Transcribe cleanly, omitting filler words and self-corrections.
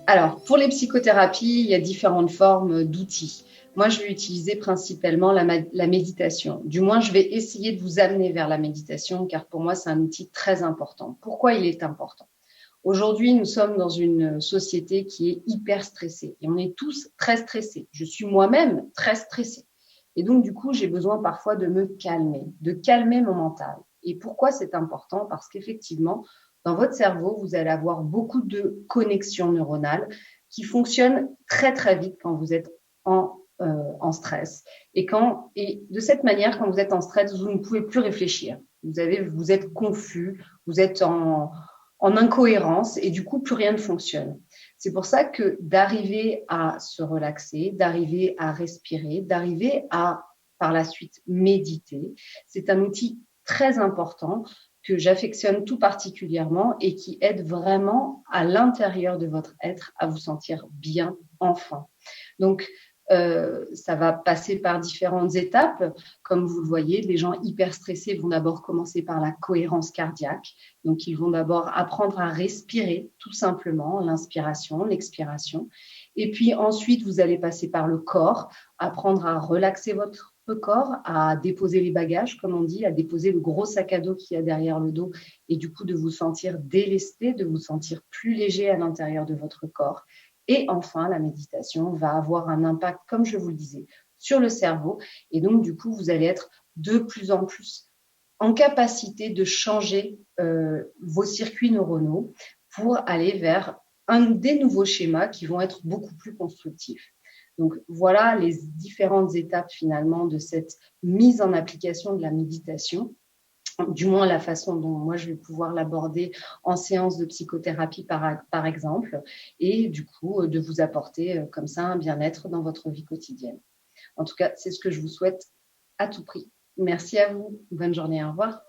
Alors, pour les psychothérapies, il y a différentes formes d'outils. Moi, je vais utiliser principalement la méditation. Du moins, je vais essayer de vous amener vers la méditation, car pour moi, c'est un outil très important. Pourquoi il est important? Aujourd'hui, nous sommes dans une société qui est hyper stressée et on est tous très stressés. Je suis moi-même très stressée. Et donc, du coup, j'ai besoin parfois de calmer mon mental. Et pourquoi c'est important? Parce qu'effectivement, dans votre cerveau, vous allez avoir beaucoup de connexions neuronales qui fonctionnent très, très vite quand vous êtes en stress. Et de cette manière, quand vous êtes en stress, vous ne pouvez plus réfléchir. Vous êtes confus, vous êtes en incohérence et du coup, plus rien ne fonctionne. C'est pour ça que d'arriver à se relaxer, d'arriver à respirer, d'arriver à, par la suite, méditer, c'est un outil très important que j'affectionne tout particulièrement et qui aide vraiment à l'intérieur de votre être à vous sentir bien enfin. Donc, ça va passer par différentes étapes. Comme vous le voyez, les gens hyper stressés vont d'abord commencer par la cohérence cardiaque. Donc, ils vont d'abord apprendre à respirer, tout simplement, l'inspiration, l'expiration. Et puis ensuite, vous allez passer par le corps, apprendre à relaxer votre corps, à déposer les bagages, comme on dit, à déposer le gros sac à dos qu'il y a derrière le dos et du coup de vous sentir délesté, de vous sentir plus léger à l'intérieur de votre corps. Et enfin, la méditation va avoir un impact, comme je vous le disais, sur le cerveau. Et donc, du coup, vous allez être de plus en plus en capacité de changer vos circuits neuronaux pour aller vers des nouveaux schémas qui vont être beaucoup plus constructifs. Donc voilà les différentes étapes finalement de cette mise en application de la méditation, du moins la façon dont moi je vais pouvoir l'aborder en séance de psychothérapie par exemple, et du coup de vous apporter comme ça un bien-être dans votre vie quotidienne. En tout cas, c'est ce que je vous souhaite à tout prix. Merci à vous. Bonne journée. Au revoir.